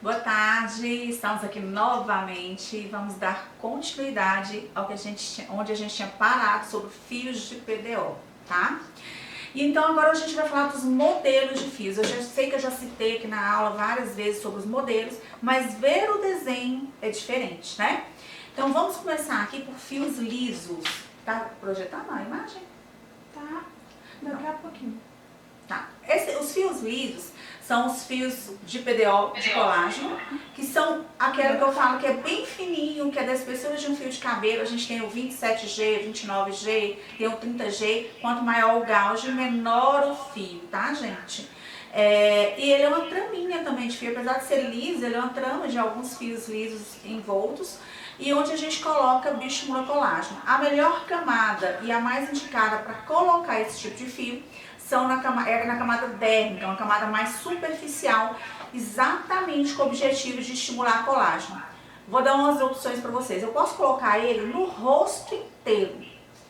Boa tarde, estamos aqui novamente e vamos dar continuidade ao que onde a gente tinha parado sobre fios de PDO, tá? E então agora a gente vai falar dos modelos de fios. Eu já sei que eu já citei aqui na aula várias vezes sobre os modelos, mas ver o desenho é diferente, né? Então vamos começar aqui por fios lisos. Tá projetando a imagem? Tá, daqui a pouquinho. Tá. Os fios lisos são os fios de PDO de colágeno, que são aquele que eu falo que é bem fininho, que é da espessura de um fio de cabelo. A gente tem o 27G, 29G, tem o 30G. Quanto maior o gauge, menor o fio, tá, gente? E ele é uma traminha também de fio, apesar de ser liso, ele é uma trama de alguns fios lisos envoltos, e onde a gente coloca bioestimula colágeno. A melhor camada e a mais indicada para colocar esse tipo de fio são na camada dérmica, uma camada mais superficial, exatamente com o objetivo de estimular colágeno. Vou dar umas opções para vocês. Eu posso colocar ele no rosto inteiro,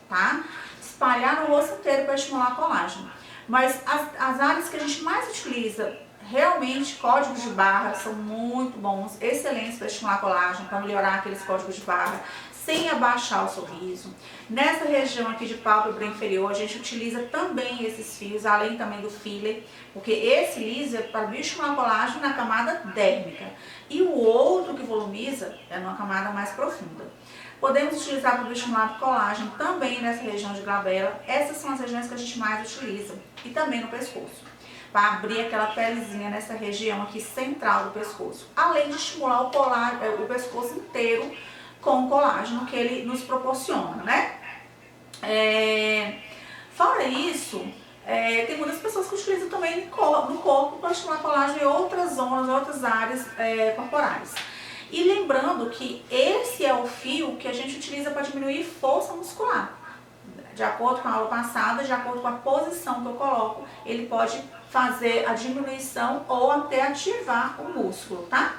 tá? Espalhar no rosto inteiro para estimular colágeno. Mas as áreas que a gente mais utiliza, realmente, códigos de barra são muito bons, excelentes para estimular colágeno, para melhorar aqueles códigos de barra, sem abaixar o sorriso. Nessa região aqui de pálpebra inferior, a gente utiliza também esses fios, além também do filler, porque esse liso é para bioestimular colágeno na camada dérmica. E o outro que volumiza é numa camada mais profunda. Podemos utilizar para bioestimular colágeno também nessa região de glabela. Essas são as regiões que a gente mais utiliza. E também no pescoço, para abrir aquela pelezinha nessa região aqui central do pescoço. Além de estimular o pescoço inteiro com o colágeno que ele nos proporciona, né? Fora isso, tem muitas pessoas que utilizam também no corpo para estimular colágeno em outras zonas, outras áreas corporais. E lembrando que esse é o fio que a gente utiliza para diminuir força muscular. De acordo com a aula passada, de acordo com a posição que eu coloco, ele pode fazer a diminuição ou até ativar o músculo, tá?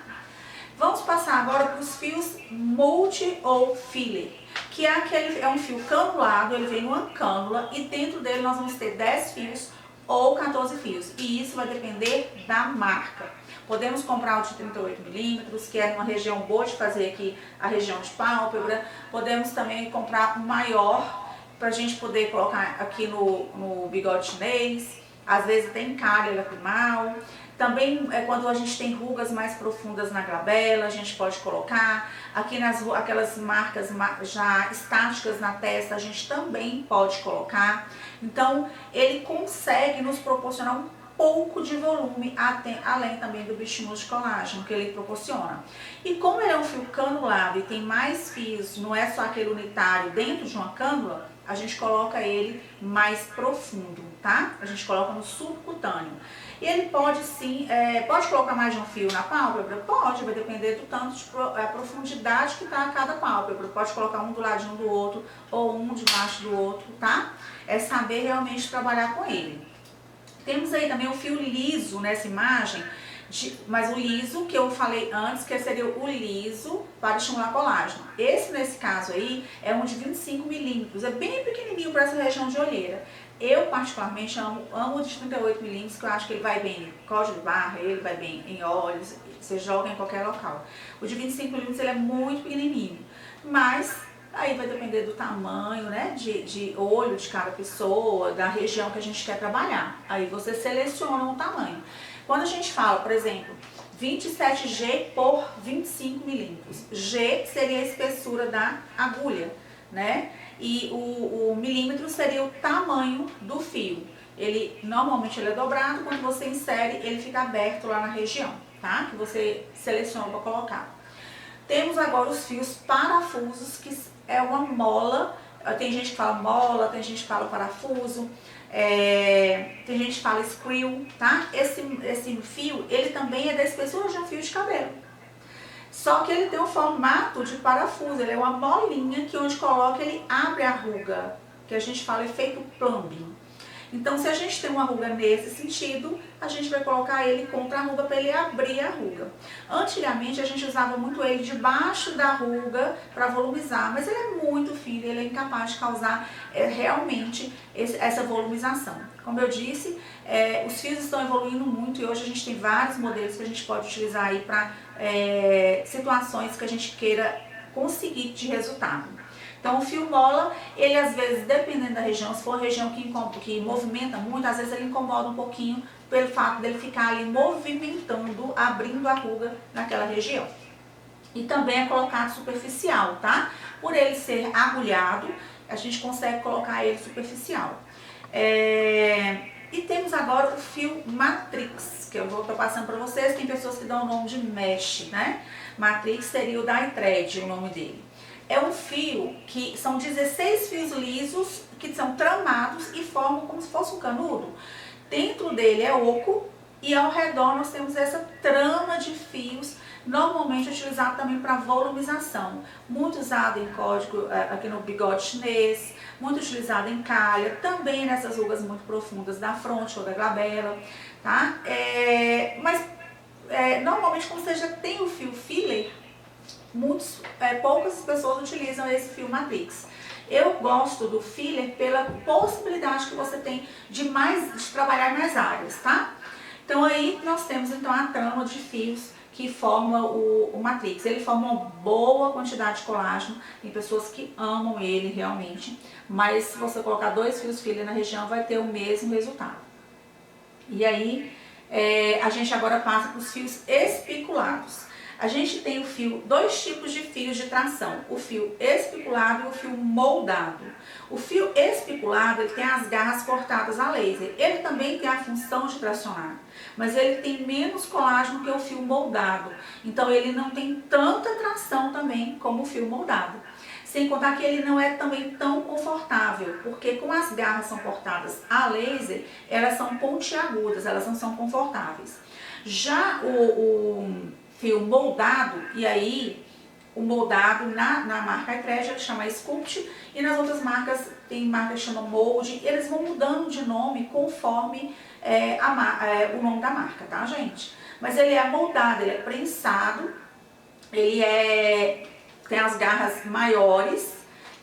Vamos passar agora para os fios multi ou filler, que é um fio canulado, ele vem numa cânula e dentro dele nós vamos ter 10 fios ou 14 fios, e isso vai depender da marca. Podemos comprar o de 38 milímetros, que é uma região boa de fazer aqui, a região de pálpebra. Podemos também comprar um maior, para a gente poder colocar aqui no bigode chinês, às vezes tem cárie lacrimal. Também quando a gente tem rugas mais profundas na glabela, a gente pode colocar. Aqui aquelas marcas já estáticas na testa, a gente também pode colocar. Então, ele consegue nos proporcionar um pouco de volume, além também do bioestímulo de colágeno que ele proporciona. E como ele é um fio canulado e tem mais fios, não é só aquele unitário dentro de uma cânula, a gente coloca ele mais profundo, tá? A gente coloca no subcutâneo. E ele pode sim, pode colocar mais de um fio na pálpebra? Pode, vai depender do tanto de profundidade que tá a cada pálpebra. Pode colocar um do ladinho do outro ou um debaixo do outro, tá? É saber realmente trabalhar com ele. Temos aí também o fio liso nessa imagem, mas o liso que eu falei antes, que seria o liso para estimular colágeno. Esse, nesse caso aí, é um de 25 milímetros, é bem pequenininho para essa região de olheira. Eu, particularmente, amo o de 38 milímetros, que eu acho que ele vai bem em código de barra, ele vai bem em olhos, você joga em qualquer local. O de 25 milímetros, ele é muito pequenininho, mas aí vai depender do tamanho, né, de olho de cada pessoa, da região que a gente quer trabalhar. Aí você seleciona o tamanho. Quando a gente fala, por exemplo, 27G por 25 milímetros, G seria a espessura da agulha, né? E o milímetro seria o tamanho do fio. Normalmente ele é dobrado, quando você insere, ele fica aberto lá na região, tá? Que você seleciona para colocar. Temos agora os fios parafusos, que é uma mola. Tem gente que fala mola, tem gente que fala parafuso, tem gente que fala screw, tá? Esse fio, ele também é da espessura de um fio de cabelo. Só que ele tem o formato de parafuso, ele é uma bolinha que onde coloca ele abre a ruga, que a gente fala efeito plumbing. Então, se a gente tem uma ruga nesse sentido, a gente vai colocar ele contra a ruga para ele abrir a ruga. Antigamente, a gente usava muito ele debaixo da ruga para volumizar, mas ele é muito fino, ele é incapaz de causar realmente essa volumização. Como eu disse, os fios estão evoluindo muito e hoje a gente tem vários modelos que a gente pode utilizar aí para situações que a gente queira conseguir de resultado. Então, o fio mola, ele às vezes, dependendo da região, se for uma região que movimenta muito, às vezes ele incomoda um pouquinho pelo fato dele ficar ali movimentando, abrindo a ruga naquela região. E também é colocado superficial, tá? Por ele ser agulhado, a gente consegue colocar ele superficial. E temos agora o fio Matrix, que eu vou estar passando para vocês. Tem pessoas que dão o nome de mesh, né? Matrix seria o Dythread, o nome dele. É um fio que são 16 fios lisos que são tramados e formam como se fosse um canudo. Dentro dele é oco e ao redor nós temos essa trama de fios, normalmente utilizado também para volumização. Muito usado em código aqui no bigode chinês, muito utilizado em calha, também nessas rugas muito profundas da fronte ou da glabela, tá? Normalmente, como você já tem o fio filler, poucas pessoas utilizam esse fio Matrix. Eu gosto do filler pela possibilidade que você tem de trabalhar mais áreas, tá? Então aí nós temos então a trama de fios que forma o Matrix. Ele forma uma boa quantidade de colágeno, tem pessoas que amam ele realmente, mas se você colocar 2 fios filler na região vai ter o mesmo resultado. E aí a gente agora passa para os fios espiculados. A gente tem dois tipos de fios de tração, o fio espiculado e o fio moldado. O fio espiculado, ele tem as garras cortadas a laser. Ele também tem a função de tracionar, mas ele tem menos colágeno que o fio moldado. Então ele não tem tanta tração também como o fio moldado. Sem contar que ele não é também tão confortável, porque como as garras são cortadas a laser, elas são pontiagudas, elas não são confortáveis. Já o fio moldado, e aí o moldado na marca Dythread ele chama Sculpt, e nas outras marcas, tem marca que chama Mold, eles vão mudando de nome conforme o nome da marca, tá, gente? Mas ele é moldado, ele é prensado, ele tem as garras maiores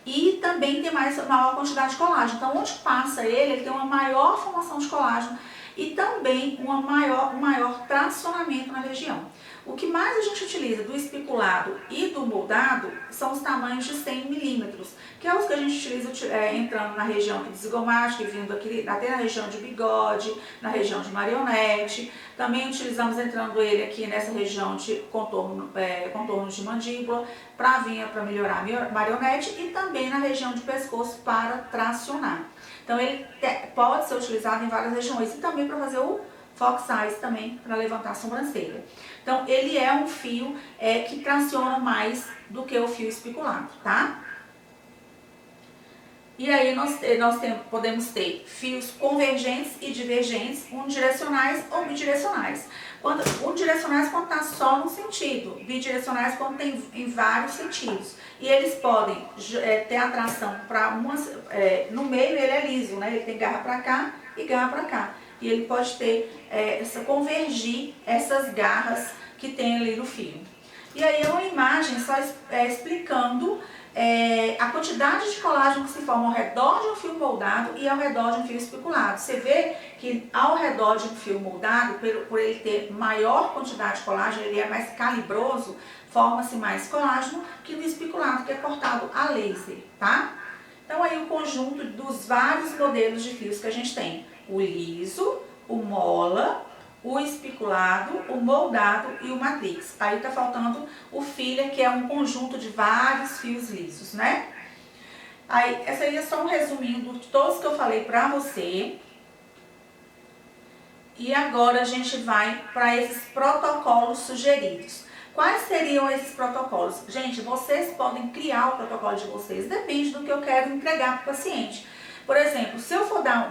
e também tem maior quantidade de colágeno. Então, onde passa ele tem uma maior formação de colágeno e também um maior tracionamento na região. O que mais a gente utiliza do espiculado e do moldado são os tamanhos de 100 milímetros, que é os que a gente utiliza entrando na região de zigomática, vindo aqui até na região de bigode, na região de marionete. Também utilizamos entrando ele aqui nessa região de contorno de mandíbula, para melhorar a marionete, e também na região de pescoço para tracionar. Então ele pode ser utilizado em várias regiões e também para fazer o fox eyes também, para levantar a sobrancelha. Então ele é um fio que traciona mais do que o fio espiculado, tá? E aí podemos ter fios convergentes e divergentes, unidirecionais ou bidirecionais. Unidirecionais quando está só num sentido, bidirecionais quando tem em vários sentidos. E eles podem ter atração para no meio ele é liso, né? Ele tem garra para cá e garra para cá. E ele pode convergir essas garras que tem ali no fio. E aí é uma imagem só explicando a quantidade de colágeno que se forma ao redor de um fio moldado e ao redor de um fio espiculado. Você vê que ao redor de um fio moldado, por ele ter maior quantidade de colágeno, ele é mais calibroso, forma-se mais colágeno que no espiculado, que é cortado a laser, tá? Então aí o conjunto dos vários modelos de fios que a gente tem. O liso, o mola, o espiculado, o moldado e o matrix. Aí tá faltando o filler, que é um conjunto de vários fios lisos, né? Aí, essa aí é só um resuminho de todos que eu falei pra você. E agora a gente vai para esses protocolos sugeridos. Quais seriam esses protocolos? Gente, vocês podem criar o protocolo de vocês, depende do que eu quero entregar para o paciente. Por exemplo, se eu for dar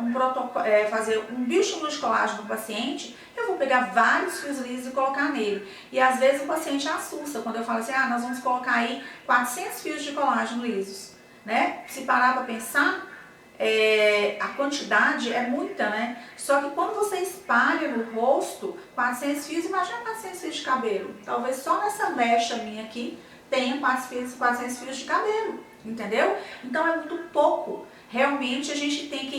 fazer um bioestímulo de colágeno no paciente, eu vou pegar vários fios lisos e colocar nele. E às vezes o paciente assusta quando eu falo assim, nós vamos colocar aí 400 fios de colágeno lisos, né? Se parar para pensar, a quantidade é muita, né? Só que quando você espalha no rosto 400 fios, imagina 400 fios de cabelo. Talvez só nessa mecha minha aqui tenha 400 fios de cabelo, entendeu? Então é muito pouco. Realmente a gente tem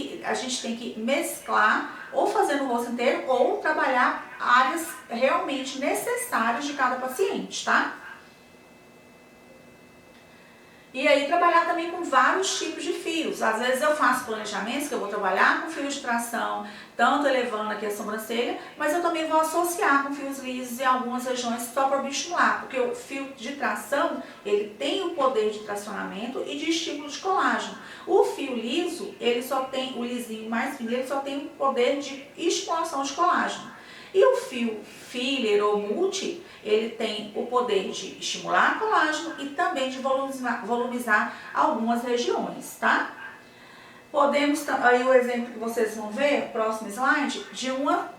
que mesclar, ou fazer no rosto inteiro, ou trabalhar áreas realmente necessárias de cada paciente, tá? E aí trabalhar também com vários tipos de fios. Às vezes eu faço planejamentos que eu vou trabalhar com fios de tração, tanto elevando aqui a sobrancelha, mas eu também vou associar com fios lisos em algumas regiões só para estimular, porque o fio de tração, ele tem o poder de tracionamento e de estímulo de colágeno. O fio liso, ele só tem, o lisinho mais fino, ele só tem o poder de estimulação de colágeno. E o fio filler ou multi, ele tem o poder de estimular colágeno e também de volumizar algumas regiões, tá? Podemos, aí o exemplo que vocês vão ver, próximo slide, de uma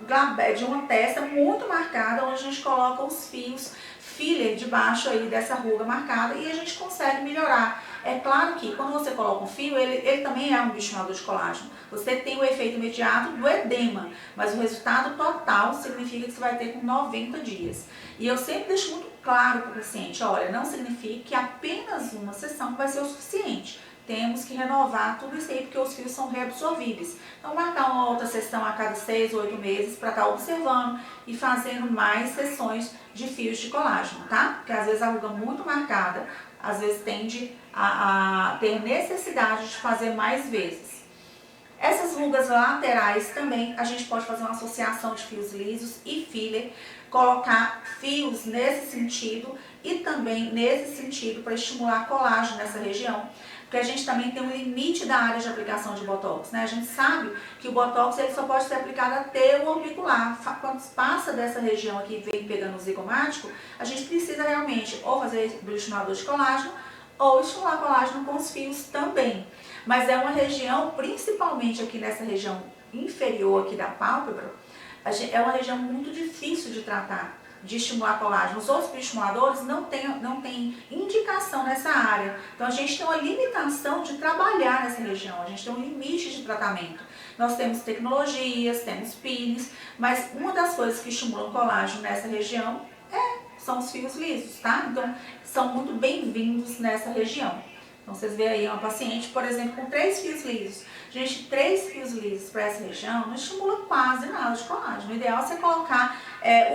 testa muito marcada, onde a gente coloca os fios filler debaixo aí dessa ruga marcada e a gente consegue melhorar. É claro que quando você coloca um fio, ele também é um bioestimulador de colágeno. Você tem o efeito imediato do edema, mas o resultado total significa que você vai ter com 90 dias. E eu sempre deixo muito claro para o paciente, olha, não significa que apenas uma sessão vai ser o suficiente. Temos que renovar tudo isso aí, porque os fios são reabsorvíveis. Então, marcar uma outra sessão a cada 6 ou 8 meses para estar observando e fazendo mais sessões de fios de colágeno, tá? Porque às vezes a ruga muito marcada, às vezes tende a ter necessidade de fazer mais vezes. Essas rugas laterais também, a gente pode fazer uma associação de fios lisos e filler, colocar fios nesse sentido e também nesse sentido para estimular colágeno nessa região. Porque a gente também tem um limite da área de aplicação de Botox, né? A gente sabe que o Botox ele só pode ser aplicado até o orbicular. Quando passa dessa região aqui e vem pegando o zigomático, a gente precisa realmente ou fazer bioestimulador de colágeno ou estimular colágeno com os fios também. Mas é uma região, principalmente aqui nessa região inferior aqui da pálpebra, é uma região muito difícil de tratar, de estimular colágeno. Os outros bioestimuladores não tem indicação nessa área. Então a gente tem uma limitação de trabalhar nessa região, a gente tem um limite de tratamento. Nós temos tecnologias, temos pines, mas uma das coisas que estimulam colágeno nessa região são os fios lisos, tá? Então são muito bem-vindos nessa região. Então vocês veem aí uma paciente, por exemplo, com 3 fios lisos. Gente, 3 fios lisos para essa região não estimula quase nada de colágeno. O ideal é você colocar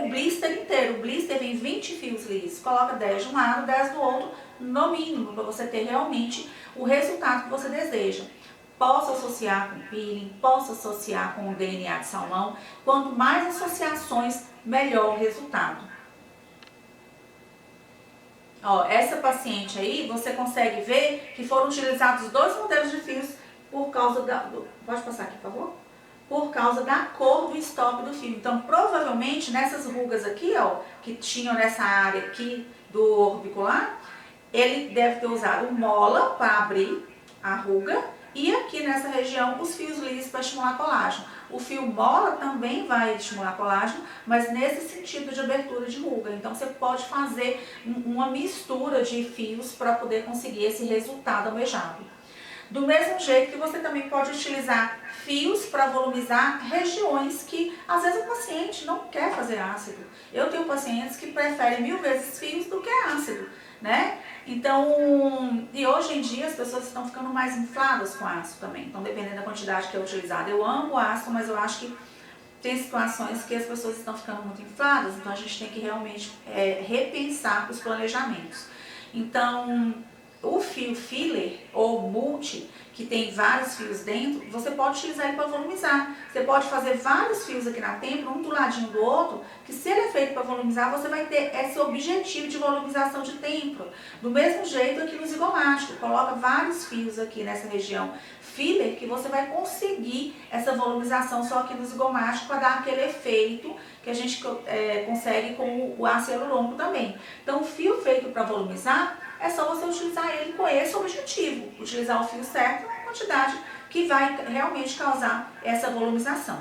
o blister inteiro. O blister vem 20 fios lisos. Coloca 10 de um lado, 10 do outro, no mínimo, para você ter realmente o resultado que você deseja. Posso associar com peeling, posso associar com o DNA de salmão. Quanto mais associações, melhor o resultado. Ó, essa paciente aí, você consegue ver que foram utilizados 2 modelos de fios por causa pode passar aqui, por favor? Por causa da cor do stop do fio. Então, provavelmente, nessas rugas aqui, ó, que tinham nessa área aqui do orbicular, ele deve ter usado mola para abrir a ruga e aqui nessa região os fios lisos para estimular colágeno. O fio mola também vai estimular colágeno, mas nesse sentido de abertura de ruga. Então você pode fazer uma mistura de fios para poder conseguir esse resultado almejado. Do mesmo jeito que você também pode utilizar fios para volumizar regiões que às vezes o paciente não quer fazer ácido. Eu tenho pacientes que preferem 1000 vezes fios do que ácido, né? Então, e hoje em dia as pessoas estão ficando mais infladas com ácido também. Então, dependendo da quantidade que é utilizada. Eu amo o ácido, mas eu acho que tem situações que as pessoas estão ficando muito infladas. Então, a gente tem que realmente repensar os planejamentos. Então, o fio filler ou multi, que tem vários fios dentro, você pode utilizar ele para volumizar. Você pode fazer vários fios aqui na têmpora, um do ladinho do outro, que se ele é feito para volumizar, você vai ter esse objetivo de volumização de têmpora. Do mesmo jeito aqui no zigomático, coloca vários fios aqui nessa região filler, que você vai conseguir essa volumização só aqui no zigomático para dar aquele efeito que a gente consegue com o ácido hialurônico também. Então, o fio feito para volumizar, é só você utilizar ele com esse objetivo, utilizar o fio certo na quantidade que vai realmente causar essa volumização.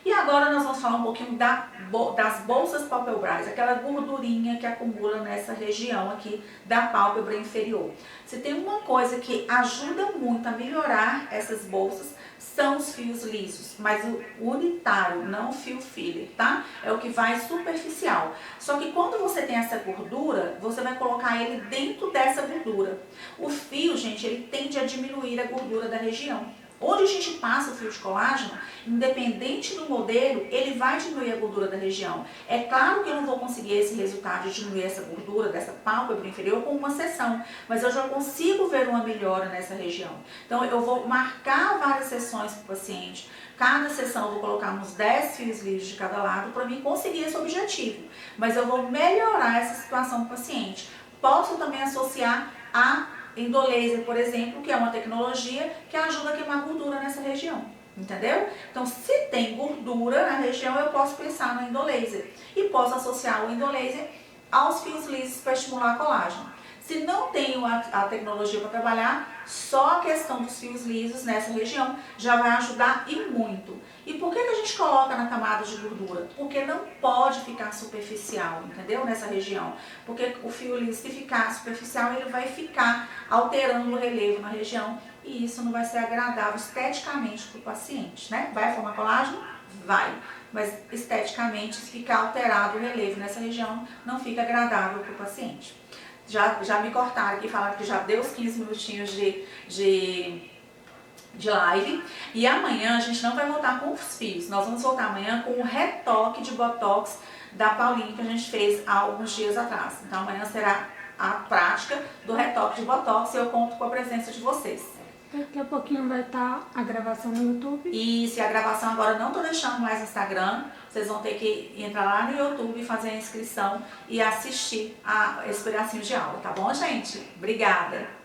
E agora nós vamos falar um pouquinho das bolsas palpebrais, aquela gordurinha que acumula nessa região aqui da pálpebra inferior. Se tem uma coisa que ajuda muito a melhorar essas bolsas, são os fios lisos, mas o unitário, não o fio filler, tá? É o que vai superficial. Só que quando você tem essa gordura, você vai colocar ele dentro dessa gordura. O fio, gente, ele tende a diminuir a gordura da região. Onde a gente passa o fio de colágeno, independente do modelo, ele vai diminuir a gordura da região. É claro que eu não vou conseguir esse resultado de diminuir essa gordura dessa pálpebra inferior com uma sessão, mas eu já consigo ver uma melhora nessa região. Então eu vou marcar várias sessões para o paciente. Cada sessão eu vou colocar uns 10 fios lisos de cada lado para mim conseguir esse objetivo. Mas eu vou melhorar essa situação do paciente. Posso também associar a endolaser, por exemplo, que é uma tecnologia que ajuda a queimar gordura nessa região, entendeu? Então, se tem gordura na região, eu posso pensar no endolaser e posso associar o endolaser aos fios lisos para estimular colágeno. Se não tenho a tecnologia para trabalhar, só a questão dos fios lisos nessa região já vai ajudar e muito. E por que a gente coloca na camada de gordura? Porque não pode ficar superficial, entendeu? Nessa região. Porque o fio liso, se ficar superficial, ele vai ficar alterando o relevo na região e isso não vai ser agradável esteticamente para o paciente, né? Vai formar colágeno? Vai. Mas esteticamente, se ficar alterado o relevo nessa região, não fica agradável para o paciente. Já me cortaram aqui, falaram que já deu os 15 minutinhos de live. E amanhã a gente não vai voltar com os fios. Nós vamos voltar amanhã com o retoque de botox da Paulinha que a gente fez há alguns dias atrás. Então amanhã será a prática do retoque de botox e eu conto com a presença de vocês. Daqui a pouquinho vai estar a gravação no YouTube. E se a gravação agora não estou deixando mais no Instagram, vocês vão ter que entrar lá no YouTube, fazer a inscrição e assistir esse pedacinho de aula, tá bom, gente? Obrigada!